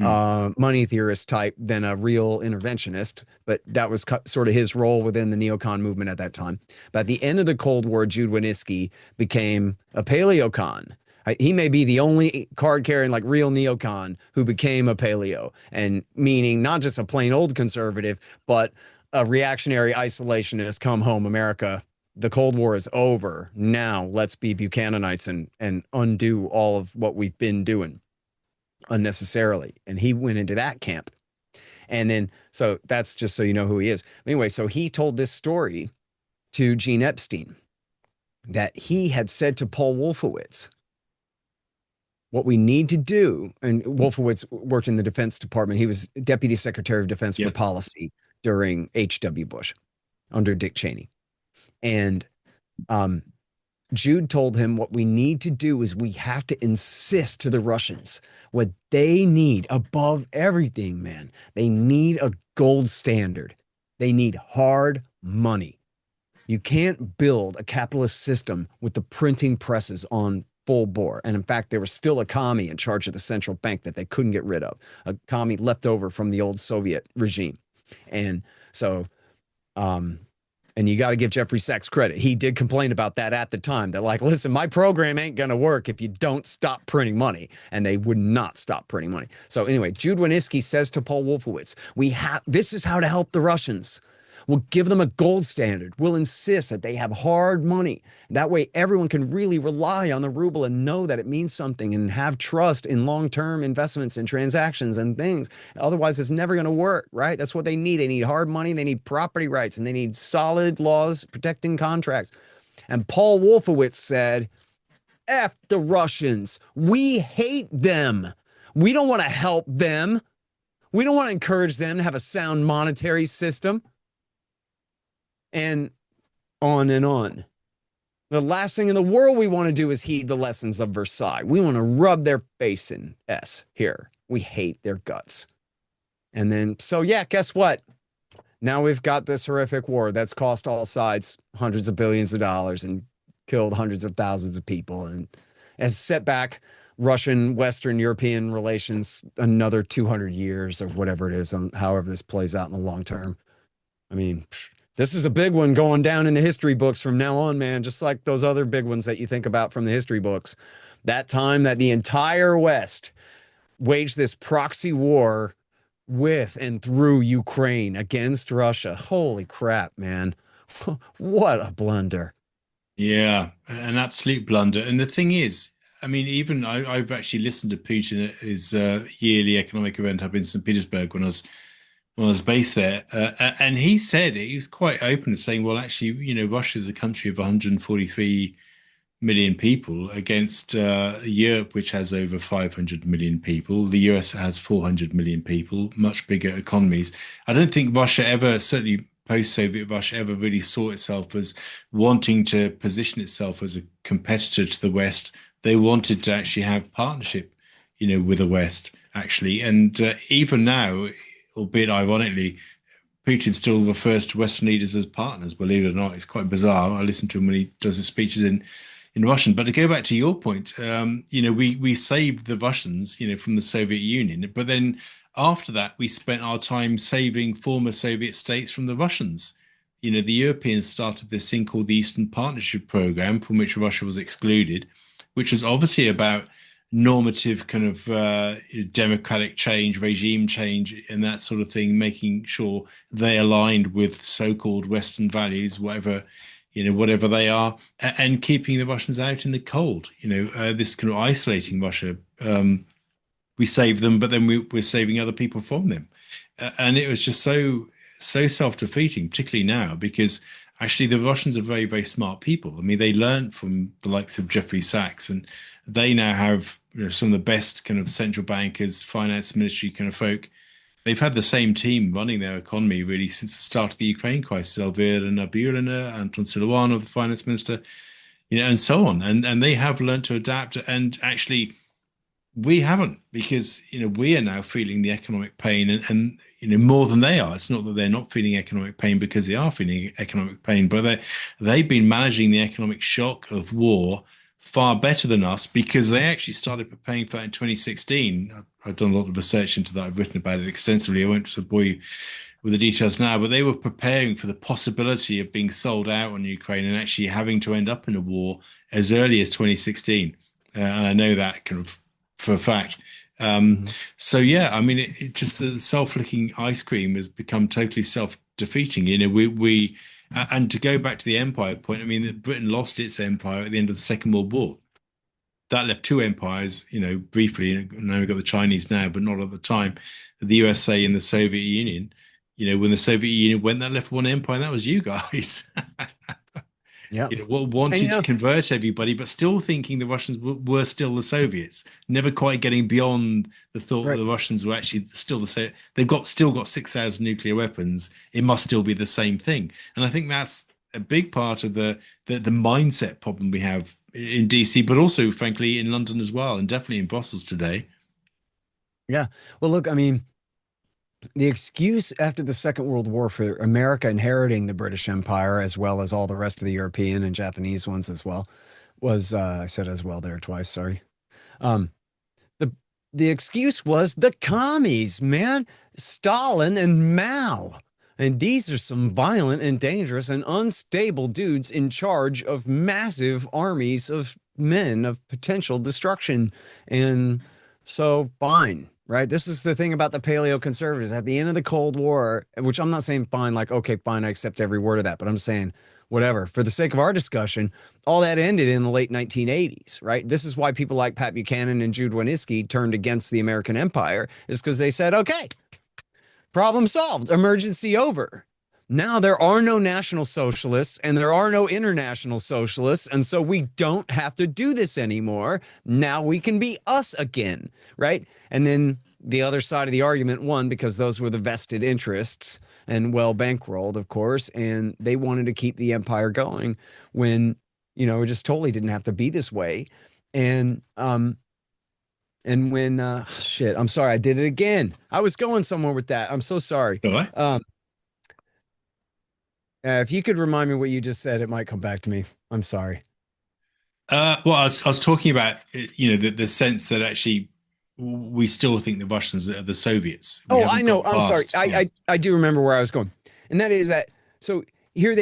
Speaker 1: Mm.
Speaker 2: money theorist type than a real interventionist. But that was sort of his role within the neocon movement at that time. But at the end of the Cold War, Jude Wanniski became a paleocon. He may be the only card carrying like real neocon who became a paleo, and meaning not just a plain old conservative, but a reactionary isolationist. Come home, America. The Cold War is over. Now let's be Buchananites and undo all of what we've been doing unnecessarily. And he went into that camp. And then, so that's just so you know who he is. Anyway, so he told this story to Gene Epstein that he had said to Paul Wolfowitz, what we need to do, and Wolfowitz worked in the Defense Department. He was Deputy Secretary of Defense for
Speaker 1: Yep.
Speaker 2: Policy during H.W. Bush under Dick Cheney. And Jude told him what we need to do is we have to insist to the Russians what they need above everything, man. They need a gold standard. They need hard money. You can't build a capitalist system with the printing presses on full bore. And in fact, there was still a commie in charge of the central bank that they couldn't get rid of, a commie left over from the old Soviet regime. And so, and you got to give Jeffrey Sachs credit. He did complain about that at the time. That like, listen, my program ain't going to work if you don't stop printing money. And they would not stop printing money. So anyway, Jude Wanniski says to Paul Wolfowitz, this is how to help the Russians. We'll give them a gold standard. We'll insist that they have hard money. That way, everyone can really rely on the ruble and know that it means something and have trust in long-term investments and transactions and things. Otherwise, it's never going to work, right? That's what they need. They need hard money. They need property rights, and they need solid laws protecting contracts. And Paul Wolfowitz said, F the Russians. We hate them. We don't want to help them. We don't want to encourage them to have a sound monetary system. And on and on. The last thing in the world we want to do is heed the lessons of Versailles. We want to rub their face in S here. We hate their guts. And then, so yeah, guess what? Now we've got this horrific war that's cost all sides hundreds of billions of dollars and killed hundreds of thousands of people and has set back Russian, Western European relations another 200 years or whatever it is, however this plays out in the long term. I mean, this is a big one going down in the history books from now on, man, just like those other big ones that you think about from the history books. That time that the entire West waged this proxy war with and through Ukraine against Russia. Holy crap, man. What a blunder.
Speaker 1: Yeah, an absolute blunder. And the thing is, I mean, even I've actually listened to Putin at his yearly economic event up in St. Petersburg when I was based there, and he said he was quite open to saying, well, actually, you know, Russia is a country of 143 million people against Europe, which has over 500 million people. The US has 400 million people, much bigger economies. I don't think Russia ever, certainly post-Soviet Russia, ever really saw itself as wanting to position itself as a competitor to the West. They wanted to actually have partnership, you know, with the West, actually. And even now, albeit ironically, Putin still refers to Western leaders as partners, believe it or not. It's quite bizarre. I listen to him when he does his speeches in Russian. But to go back to your point, you know, we saved the Russians, you know, from the Soviet Union. But then after that, we spent our time saving former Soviet states from the Russians. You know, the Europeans started this thing called the Eastern Partnership Program, from which Russia was excluded, which was obviously about normative kind of democratic change, regime change, and that sort of thing, making sure they aligned with so-called Western values, whatever, you know, whatever they are, and keeping the Russians out in the cold. You know, this kind of isolating Russia. We saved them, but then we're saving other people from them, and it was just so self-defeating, particularly now, because actually the Russians are very, very smart people. I mean, they learned from the likes of Jeffrey Sachs, and they now have, you know, some of the best kind of central bankers, finance ministry kind of folk. They've had the same team running their economy really since the start of the Ukraine crisis. Elvira Nabiullina, Anton Siluanov, the finance minister. and so on. And they have learned to adapt. And actually, we haven't, because we are now feeling the economic pain, and more than they are. It's not that they're not feeling economic pain, because they are feeling economic pain, but they've been managing the economic shock of war far better than us, because they actually started preparing for that in 2016. I've done a lot of research into that. I've written about it extensively. I won't sort of bore you with the details now, but they were preparing for the possibility of being sold out on Ukraine and actually having to end up in a war as early as 2016. And I know that kind of for a fact. Um,
Speaker 2: Mhm.
Speaker 1: so yeah, I mean, it just the self-licking ice cream has become totally self-defeating. And to go back to the empire point, I mean, that Britain lost its empire at the end of the Second World War. That left two empires, briefly. And now we've got the Chinese now, but not at the time. The USA and the Soviet Union. When the Soviet Union went, that left one empire, and that was you guys.
Speaker 2: Yeah. And
Speaker 1: Wanted to convert everybody, but still thinking the Russians were still the Soviets. Never quite getting beyond the thought that
Speaker 2: right.
Speaker 1: the Russians were actually still the same. Still got 6,000 nuclear weapons. It must still be the same thing. And I think that's a big part of the mindset problem we have in DC, but also, frankly, in London as well, and definitely in Brussels today.
Speaker 2: Yeah. Well, look, I mean, the excuse after the Second World War for America inheriting the British Empire, as well as all the rest of the European and Japanese ones as well, was I said as well there twice, sorry. Um, the the excuse was the commies, man, Stalin and Mao. And these are some violent and dangerous and unstable dudes in charge of massive armies of men of potential destruction. And so, fine, right? This is the thing about the paleo conservatives. At the end of the Cold War, which I'm not saying fine, like, okay, fine, I accept every word of that, but I'm saying whatever. For the sake of our discussion, all that ended in the late 1980s, right? This is why people like Pat Buchanan and Jude Wanniski turned against the American empire, is because they said, okay, problem solved, emergency over. Now there are no national socialists and there are no international socialists. And so we don't have to do this anymore. Now we can be us again, right? And then the other side of the argument won because those were the vested interests and well bankrolled, of course. And they wanted to keep the empire going when, it just totally didn't have to be this way. And when shit, I'm sorry, I did it again. I was going somewhere with that. I'm so sorry.
Speaker 1: All right.
Speaker 2: If you could remind me what you just said, it might come back to me. I'm sorry.
Speaker 1: Well, I was talking about, the sense that actually we still think the Russians are the Soviets. We
Speaker 2: Oh, I
Speaker 1: haven't
Speaker 2: know.
Speaker 1: got
Speaker 2: I'm sorry.
Speaker 1: past. Yeah.
Speaker 2: I do remember where I was going, and that is that. So here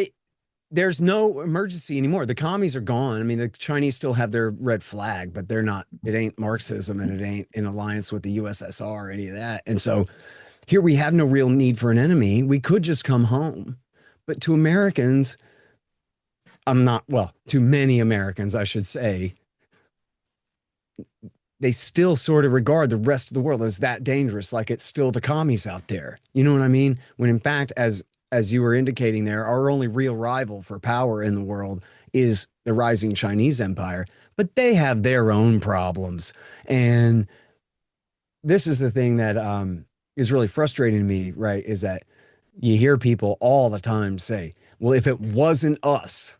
Speaker 2: there's no emergency anymore. The commies are gone. I mean, the Chinese still have their red flag, but they're not. It ain't Marxism, and it ain't in alliance with the USSR or any of that. And so here we have no real need for an enemy. We could just come home. But to Americans, to many Americans, I should say, they still sort of regard the rest of the world as that dangerous, like it's still the commies out there. You know what I mean? When in fact, as you were indicating there, our only real rival for power in the world is the rising Chinese empire, but they have their own problems. And this is the thing that is really frustrating to me, right? Is that you hear people all the time say, well, if it wasn't us,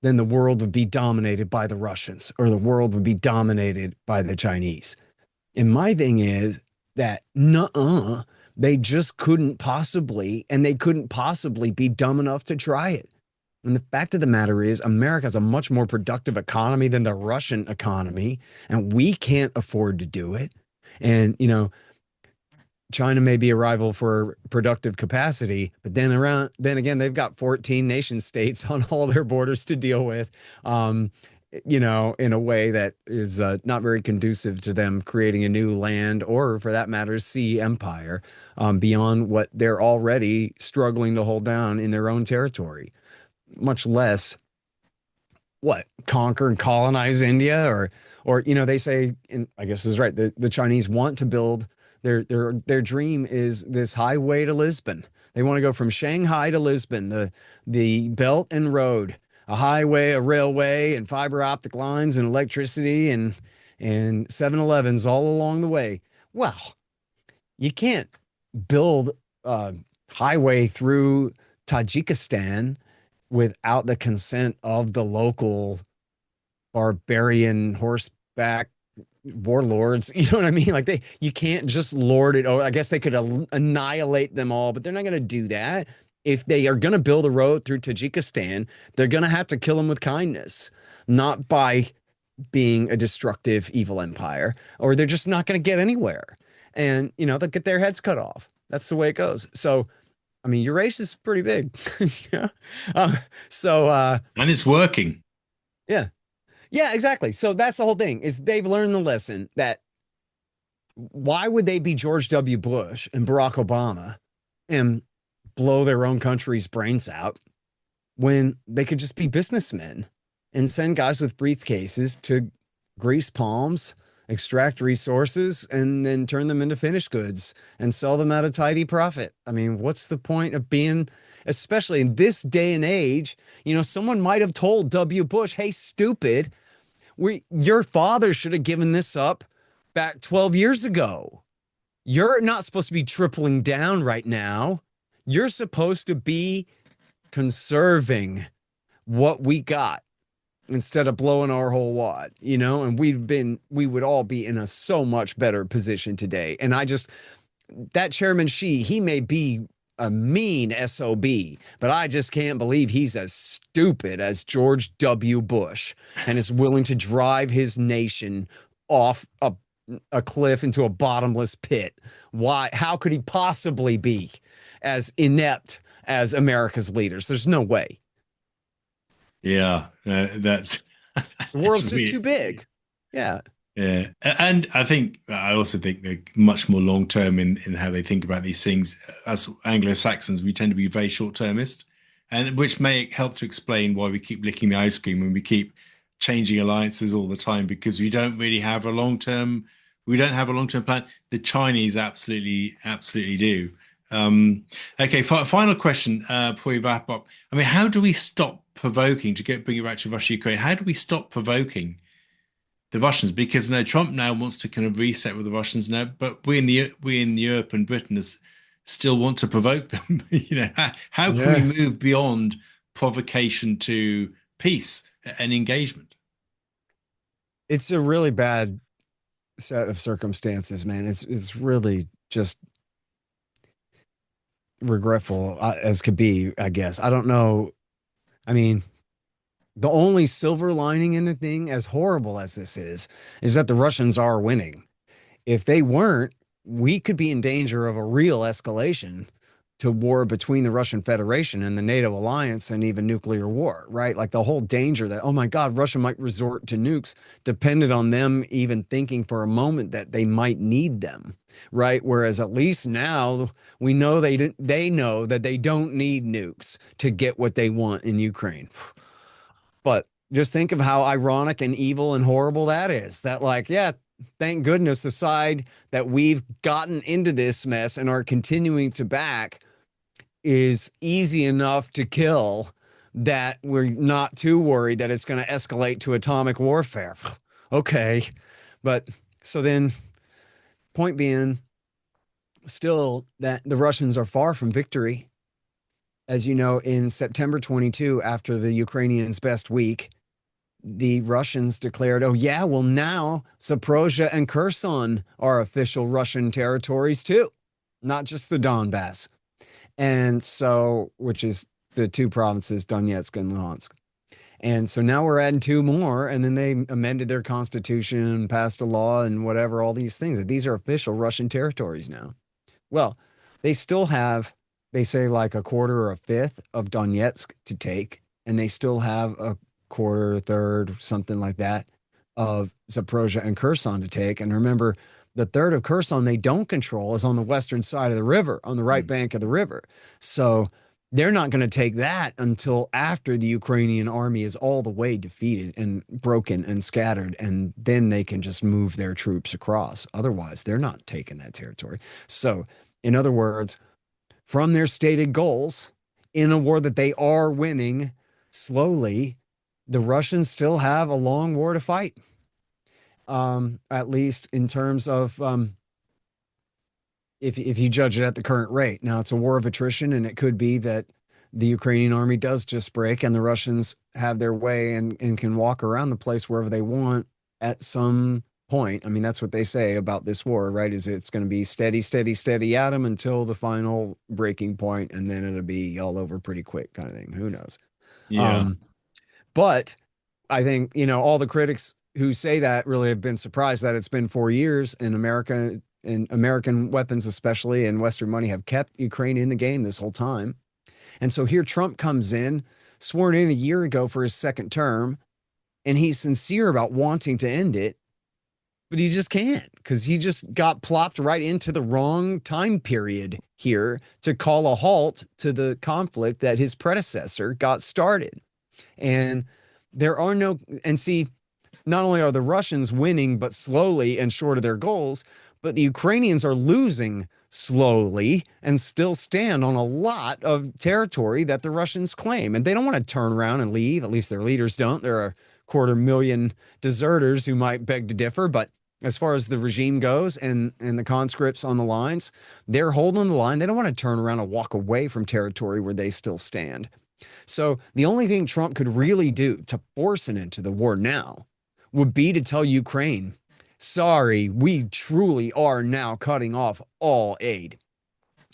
Speaker 2: then the world would be dominated by the Russians or the world would be dominated by the Chinese. And my thing is that, nuh-uh, they just couldn't possibly, and they couldn't possibly be dumb enough to try it. And the fact of the matter is, America has a much more productive economy than the Russian economy, and we can't afford to do it. And, China may be a rival for productive capacity, but then again, they've got 14 nation states on all their borders to deal with, in a way that is not very conducive to them creating a new land or, for that matter, sea empire beyond what they're already struggling to hold down in their own territory, much less conquer and colonize India or they say, and I guess this is right, the Chinese want to build their dream is this highway to Lisbon. They want to go from Shanghai to Lisbon, the Belt and Road, a highway, a railway, and fiber optic lines and electricity and 7-Elevens all along the way. Well, you can't build a highway through Tajikistan without the consent of the local barbarian horseback warlords. You know what I mean? Like you can't just lord it. Oh, I guess they could annihilate them all, but they're not going to do that. If they are going to build a road through Tajikistan, they're going to have to kill them with kindness, not by being a destructive, evil empire, or they're just not going to get anywhere. And, they'll get their heads cut off. That's the way it goes. So, I mean, your race is pretty big. Yeah. Uh, so,
Speaker 1: And it's working.
Speaker 2: yeah. Yeah, exactly. So that's the whole thing is they've learned the lesson that why would they be George W. Bush and Barack Obama and blow their own country's brains out when they could just be businessmen and send guys with briefcases to grease palms, extract resources, and then turn them into finished goods and sell them at a tidy profit. I mean, what's the point of being, especially in this day and age? Someone might have told W. Bush, hey, stupid, your father should have given this up back 12 years ago. You're not supposed to be tripling down right now. You're supposed to be conserving what we got instead of blowing our whole wad, and we would all be in a so much better position today. And that Chairman Xi, he may be a mean SOB, but I just can't believe he's as stupid as George W. Bush and is willing to drive his nation off a cliff into a bottomless pit. Why? How could he possibly be as inept as America's leaders? There's no way.
Speaker 1: Yeah, that's
Speaker 2: the world's just too big. Yeah.
Speaker 1: Yeah, and I also think they're much more long term in how they think about these things. As Anglo-Saxons, we tend to be very short-termist, and which may help to explain why we keep licking the ice cream and we keep changing alliances all the time, because we don't really have a long-term. We don't have a long-term plan. The Chinese absolutely do. Okay, final question before we wrap up. I mean, how do we stop provoking, bring it back to Russia, Ukraine? How do we stop provoking the Russians? Because Trump now wants to kind of reset with the Russians now, but we in Europe and Britain still want to provoke them. How can we move beyond provocation to peace and engagement?
Speaker 2: It's a really bad set of circumstances, man. It's really just regretful as could be, I guess. I don't know. I mean, the only silver lining in the thing, as horrible as this is that the Russians are winning. If they weren't, we could be in danger of a real escalation to war between the Russian Federation and the NATO alliance and even nuclear war, right? Like the whole danger that, oh my God, Russia might resort to nukes depended on them even thinking for a moment that they might need them, right? Whereas at least now we know they know that they don't need nukes to get what they want in Ukraine. But just think of how ironic and evil and horrible that is. That like, yeah, thank goodness the side that we've gotten into this mess and are continuing to back is easy enough to kill that we're not too worried that it's going to escalate to atomic warfare. Okay. But so then, point being, still that the Russians are far from victory. As you know, in September 22, after the Ukrainians' best week, the Russians declared, oh, yeah, well, now Zaporozhye and Kherson are official Russian territories, too, not just the Donbass. And so, which is the two provinces, Donetsk and Luhansk. And so now we're adding two more. And then they amended their constitution and passed a law and whatever, all these things. These are official Russian territories now. Well, they still have, they say like a quarter or a fifth of Donetsk to take. And they still have a quarter, a third, something like that of Zaporozhye and Kherson to take. And remember, the third of Kherson they don't control is on the western side of the river, on the right bank of the river. So they're not going to take that until after the Ukrainian army is all the way defeated and broken and scattered, and then they can just move their troops across. Otherwise, they're not taking that territory. So, in other words, from their stated goals in a war that they are winning slowly, the Russians still have a long war to fight. At least in terms of if you judge it at the current rate. Now it's a war of attrition, and it could be that the Ukrainian army does just break and the Russians have their way and can walk around the place wherever they want at some point. I mean, that's what they say about this war, right? Is it's going to be steady, steady, steady at them until the final breaking point, and then it'll be all over pretty quick, kind of thing. Who knows?
Speaker 1: Yeah.
Speaker 2: Um, but I think, all the critics who say that really have been surprised that it's been 4 years and American weapons, especially, and Western money have kept Ukraine in the game this whole time. And so here Trump comes in, sworn in a year ago for his second term, and he's sincere about wanting to end it, but he just can't because he just got plopped right into the wrong time period here to call a halt to the conflict that his predecessor got started. And there are no, and see, not only are the Russians winning, but slowly and short of their goals, but the Ukrainians are losing slowly and still stand on a lot of territory that the Russians claim. And they don't want to turn around and leave. At least their leaders don't. There are 250,000 deserters who might beg to differ. But as far as the regime goes and the conscripts on the lines, they're holding the line. They don't want to turn around and walk away from territory where they still stand. So the only thing Trump could really do to force it into the war now would be to tell Ukraine, sorry, we truly are now cutting off all aid.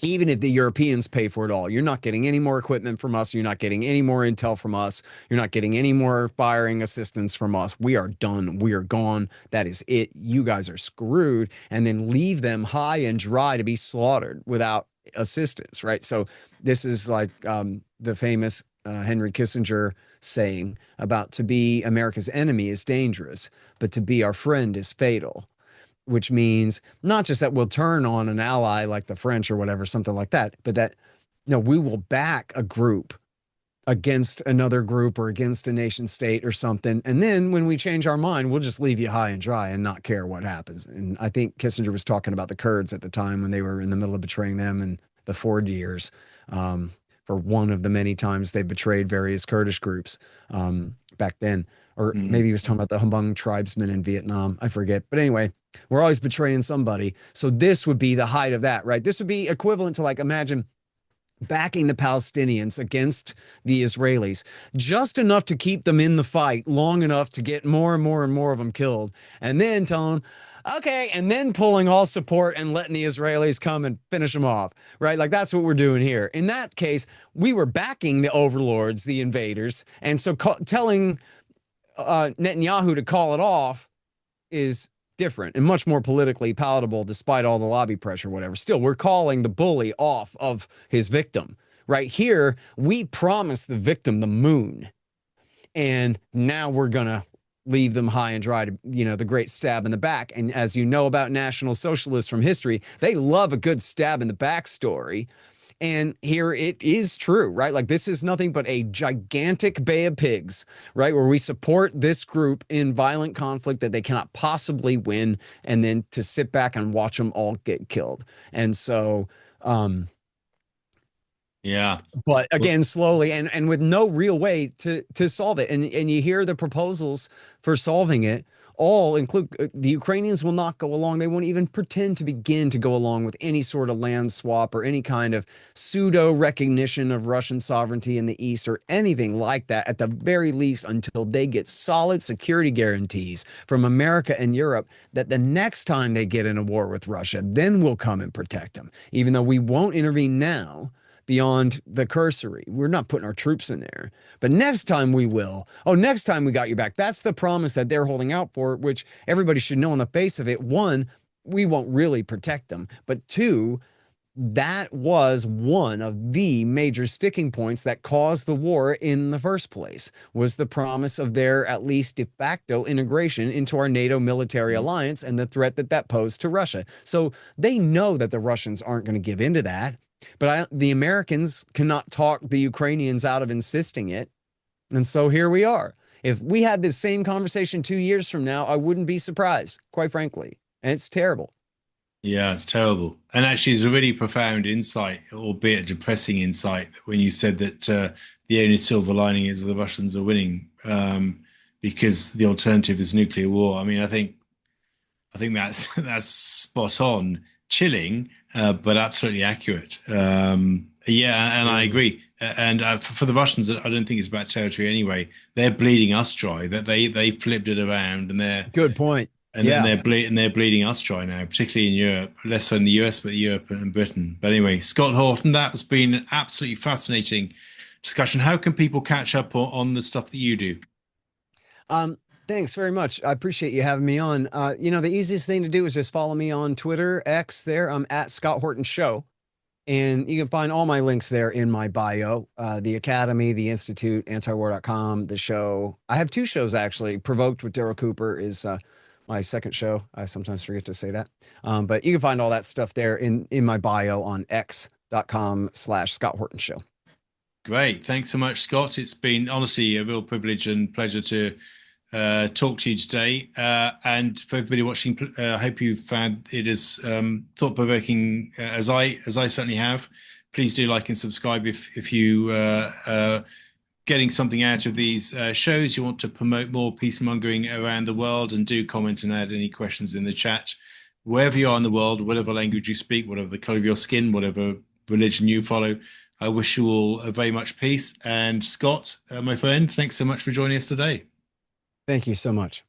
Speaker 2: Even if the Europeans pay for it all, you're not getting any more equipment from us. You're not getting any more intel from us. You're not getting any more firing assistance from us. We are done. We are gone. That is it. You guys are screwed. And then leave them high and dry to be slaughtered without assistance, right? So this is like the famous Henry Kissinger saying about to be America's enemy is dangerous, but to be our friend is fatal, which means not just that we'll turn on an ally like the French or whatever, something like that, but that we will back a group against another group or against a nation state or something. And then when we change our mind, we'll just leave you high and dry and not care what happens. And I think Kissinger was talking about the Kurds at the time when they were in the middle of betraying them in the Ford years. For one of the many times they betrayed various Kurdish groups back then. Or maybe he was talking about the Hmong tribesmen in Vietnam. I forget. But anyway, we're always betraying somebody. So this would be the height of that, right? This would be equivalent to, like, imagine backing the Palestinians against the Israelis, just enough to keep them in the fight long enough to get more and more and more of them killed. And then telling them, okay, and then pulling all support and letting the Israelis come and finish them off, right? Like, that's what we're doing here. In that case, we were backing the overlords, the invaders. And so telling Netanyahu to call it off is different and much more politically palatable, despite all the lobby pressure, whatever. Still, we're calling the bully off of his victim. Right here, we promised the victim the moon, and now we're going to leave them high and dry to, the great stab in the back. And as you know about National Socialists from history, they love a good stab in the back story. And here it is true, right? Like, this is nothing but a gigantic bay of pigs, right? Where we support this group in violent conflict that they cannot possibly win, and then to sit back and watch them all get killed. And so,
Speaker 1: yeah.
Speaker 2: But again, slowly and with no real way to solve it. And you hear the proposals for solving it all include the Ukrainians will not go along. They won't even pretend to begin to go along with any sort of land swap or any kind of pseudo recognition of Russian sovereignty in the East or anything like that, at the very least, until they get solid security guarantees from America and Europe that the next time they get in a war with Russia, then we'll come and protect them, even though we won't intervene now beyond the cursory. We're not putting our troops in there. But next time we will. Oh, next time we got your back. That's the promise that they're holding out for, which everybody should know on the face of it. One, we won't really protect them. But two, that was one of the major sticking points that caused the war in the first place, was the promise of their at least de facto integration into our NATO military alliance and the threat that that posed to Russia. So they know that the Russians aren't going to give into that. But the Americans cannot talk the Ukrainians out of insisting it. And so here we are. If we had this same conversation 2 years from now, I wouldn't be surprised, quite frankly. And it's terrible.
Speaker 1: Yeah, it's terrible. And actually, it's a really profound insight, albeit a depressing insight, when you said that the only silver lining is the Russians are winning because the alternative is nuclear war. I mean, I think that's spot on, chilling, but absolutely accurate. Yeah, and I
Speaker 2: Very much.
Speaker 1: agree. And for the Russians, I don't think it's about territory anyway. They're bleeding us dry. That they flipped it around, and
Speaker 2: Good point. Yeah.
Speaker 1: they're bleeding us dry now, particularly in Europe, less so in the US, but Europe and Britain. But anyway, Scott Horton, that has been an absolutely fascinating discussion. How can people catch up on the stuff that you do?
Speaker 2: Um, Thanks very much. I appreciate you having me on. The easiest thing to do is just follow me on Twitter, X there. I'm at Scott Horton Show. And you can find all my links there in my bio. The Academy, the Institute, antiwar.com, the show. I have two shows actually. Provoked with Daryl Cooper is my second show. I sometimes forget to say that. But you can find all that stuff there in my bio on x.com/Scott Horton Show.
Speaker 1: Great. Thanks so much, Scott. It's been honestly a real privilege and pleasure to talk to you today. And for everybody watching, I hope you found it as thought-provoking as I certainly have. Please do like and subscribe if you getting something out of these shows. You want to promote more peacemongering around the world, and do comment and add any questions in the chat. Wherever you are in the world, whatever language you speak, whatever the color of your skin, whatever religion you follow, I wish you all very much peace. And Scott, my friend, thanks so much for joining us today.
Speaker 2: Thank you so much.